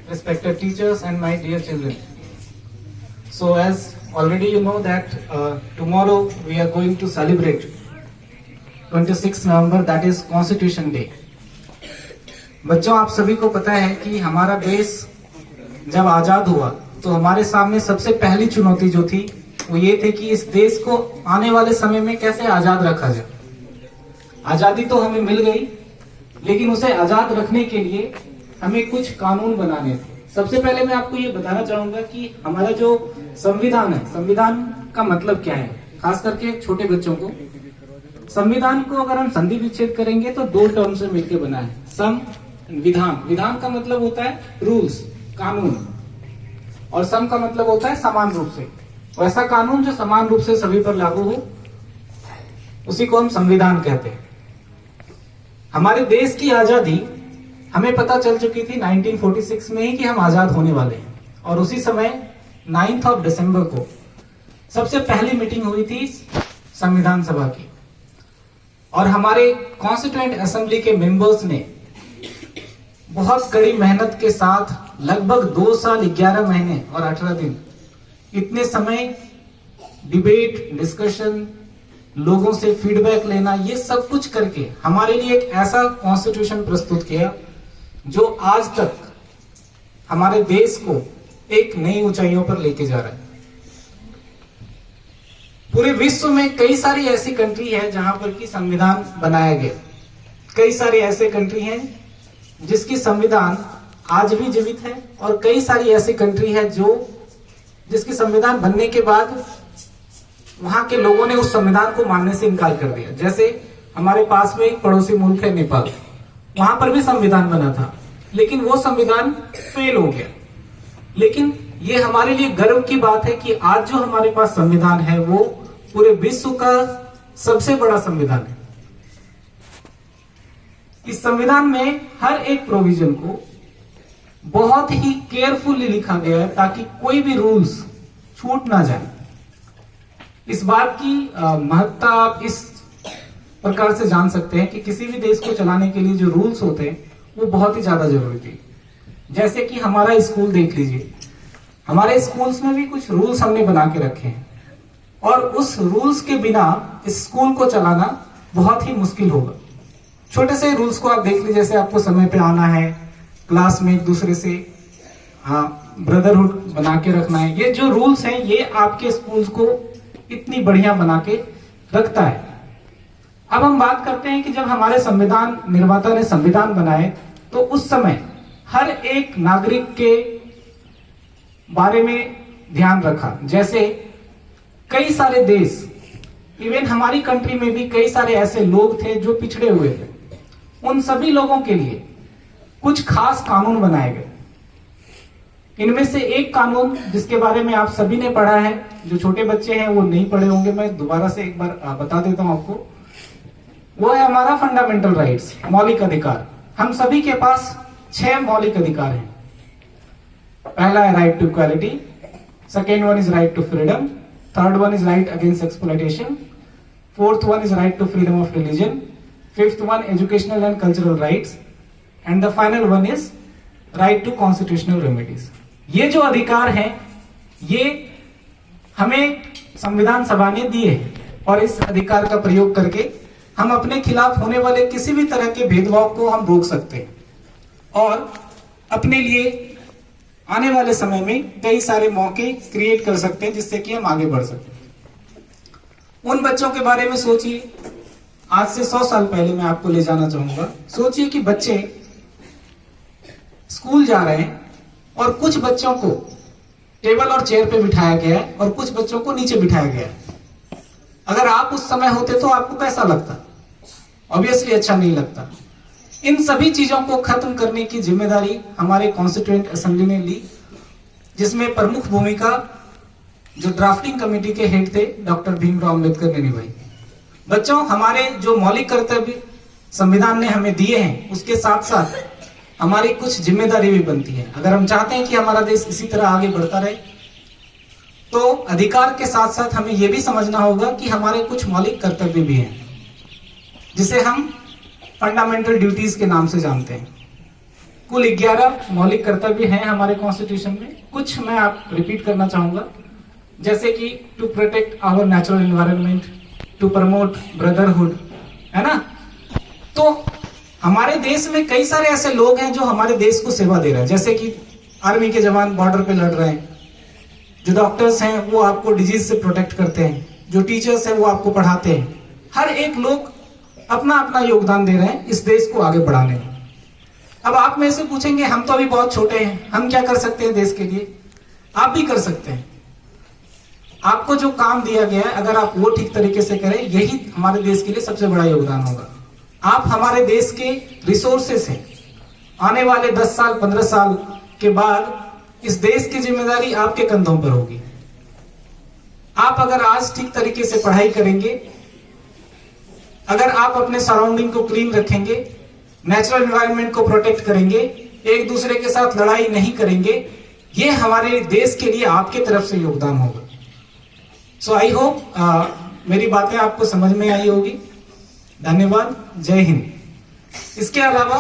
Respected teachers and my dear children. So as already you know that tomorrow we are going to celebrate 26 November, that is Constitution Day. बच्चों, आप सभी को पता है कि हमारा देश जब आजाद हुआ तो हमारे सामने सबसे पहली चुनौती जो थी वो ये थी कि इस देश को आने वाले समय में कैसे आजाद रखा जाए। आजादी तो हमें मिल गई, लेकिन उसे आजाद रखने के लिए हमें कुछ कानून बनाने थे। सबसे पहले मैं आपको ये बताना चाहूंगा कि हमारा जो संविधान है, संविधान का मतलब क्या है, खास करके छोटे बच्चों को। संविधान को अगर हम संधि विच्छेद करेंगे तो दो टर्म से मिलकर बना है, संविधान। विधान का मतलब होता है रूल्स, कानून, और सम का मतलब होता है समान रूप से। वैसा कानून जो समान रूप से सभी पर लागू हो, उसी को हम संविधान कहते हैं। हमारे देश की आजादी हमें पता चल चुकी थी 1946 में ही कि हम आजाद होने वाले हैं, और उसी समय 9 दिसंबर को सबसे पहली मीटिंग हुई थी संविधान सभा की, और हमारे कॉन्स्टिट्यूएंट असेंबली के मेंबर्स ने बहुत कड़ी मेहनत के साथ लगभग 2 साल 11 महीने और 18 दिन इतने समय डिबेट, डिस्कशन, लोगों से फीडबैक लेना, ये सब कुछ करके हमारे लिए एक ऐसा कॉन्स्टिट्यूशन प्रस्तुत किया जो आज तक हमारे देश को एक नई ऊंचाइयों पर लेके जा रहा है। पूरे विश्व में कई सारी ऐसी कंट्री है जहां पर की संविधान बनाया गया। कई सारे ऐसे कंट्री हैं जिसकी संविधान आज भी जीवित है, और कई सारी ऐसी कंट्री है जिसकी संविधान बनने के बाद वहां के लोगों ने उस संविधान को मानने से इनकार कर दिया। जैसे हमारे पास में एक पड़ोसी मुल्क है नेपाल, वहां पर भी संविधान बना था, लेकिन वो संविधान फेल हो गया। लेकिन ये हमारे लिए गर्व की बात है कि आज जो हमारे पास संविधान है वो पूरे विश्व का सबसे बड़ा संविधान है। इस संविधान में हर एक प्रोविजन को बहुत ही केयरफुली लिखा गया है ताकि कोई भी रूल्स छूट ना जाए। इस बात की महत्ता आप इस प्रकार से जान सकते हैं कि किसी भी देश को चलाने के लिए जो रूल्स होते हैं वो बहुत ही ज्यादा जरूरी थी। जैसे कि हमारा स्कूल देख लीजिए, हमारे स्कूल्स में भी कुछ रूल्स हमने बना के रखे हैं, और उस रूल्स के बिना इस स्कूल को चलाना बहुत ही मुश्किल होगा। छोटे से रूल्स को आप देख लीजिए, जैसे आपको समय पे आना है, क्लास में एक दूसरे से ब्रदरहुड बना के रखना है। ये जो रूल्स हैं ये आपके स्कूल्स को इतनी बढ़िया बना के रखता है। अब हम बात करते हैं कि जब हमारे संविधान निर्माता ने संविधान बनाए तो उस समय हर एक नागरिक के बारे में ध्यान रखा। जैसे कई सारे देश, इवन हमारी कंट्री में भी कई सारे ऐसे लोग थे जो पिछड़े हुए थे, उन सभी लोगों के लिए कुछ खास कानून बनाए गए। इनमें से एक कानून जिसके बारे में आप सभी ने पढ़ा है, जो छोटे बच्चे हैं वो नहीं पढ़े होंगे, मैं दोबारा से एक बार बता देता हूं आपको, वो है हमारा फंडामेंटल राइट्स, मौलिक अधिकार। हम सभी के पास 6 मौलिक अधिकार हैं। पहला है right to equality, second one is right to freedom, third one is right against exploitation, fourth one is right to freedom of religion, fifth one educational and cultural rights, and the final one is right to constitutional remedies. ये जो अधिकार हैं ये हमें संविधान सभा ने दिए हैं, और इस अधिकार का प्रयोग करके हम अपने खिलाफ होने वाले किसी भी तरह के भेदभाव को हम रोक सकते हैं, और अपने लिए आने वाले समय में कई सारे मौके क्रिएट कर सकते हैं जिससे कि हम आगे बढ़ सकते हैं। उन बच्चों के बारे में सोचिए, आज से 100 साल पहले मैं आपको ले जाना चाहूंगा। सोचिए कि बच्चे स्कूल जा रहे हैं और कुछ बच्चों को टेबल और चेयर पे बिठाया गया है और कुछ बच्चों को नीचे बिठाया गया है। अगर आप उस समय होते तो आपको कैसा लगता? ऑब्वियसली अच्छा नहीं लगता। इन सभी चीजों को खत्म करने की जिम्मेदारी हमारे कॉन्स्टिट्यूएंट असेंबली ने ली, जिसमें प्रमुख भूमिका जो ड्राफ्टिंग कमेटी के हेड थे डॉक्टर भीमराव अंबेडकर ने निभाई। बच्चों, हमारे जो मौलिक कर्तव्य संविधान ने हमें दिए हैं उसके साथ साथ हमारी कुछ जिम्मेदारी भी बनती है। अगर हम चाहते हैं कि हमारा देश इसी तरह आगे बढ़ता रहे तो अधिकार के साथ साथ हमें यह भी समझना होगा कि हमारे कुछ मौलिक कर्तव्य भी हैं, जिसे हम फंडामेंटल ड्यूटीज के नाम से जानते हैं। कुल 11 मौलिक कर्तव्य हैं हमारे कॉन्स्टिट्यूशन में। कुछ मैं आप रिपीट करना चाहूंगा, जैसे कि to protect our natural environment, to promote brotherhood, है ना। तो हमारे देश में कई सारे ऐसे लोग हैं जो हमारे देश को सेवा दे रहे हैं, जैसे कि आर्मी के जवान बॉर्डर पे लड़ रहे हैं, जो डॉक्टर्स हैं वो आपको डिजीज से प्रोटेक्ट करते हैं, जो टीचर्स हैं वो आपको पढ़ाते हैं। हर एक लोग अपना अपना योगदान दे रहे हैं इस देश को आगे बढ़ाने में। अब आप में से पूछेंगे हम तो अभी बहुत छोटे हैं, हम क्या कर सकते हैं देश के लिए? आप भी कर सकते हैं। आपको जो काम दिया गया है अगर आप वो ठीक तरीके से करें, यही हमारे देश के लिए सबसे बड़ा योगदान होगा। आप हमारे देश के रिसोर्सेस हैं। आने वाले 10 साल 15 साल के बाद इस देश की जिम्मेदारी आपके कंधों पर होगी। आप अगर आज ठीक तरीके से पढ़ाई करेंगे, अगर आप अपने सराउंडिंग को क्लीन रखेंगे, नेचुरल एनवायरनमेंट को प्रोटेक्ट करेंगे, एक दूसरे के साथ लड़ाई नहीं करेंगे, ये हमारे देश के लिए आपके तरफ से योगदान होगा। सो आई होप मेरी बातें आपको समझ में आई होगी। धन्यवाद। जय हिंद। इसके अलावा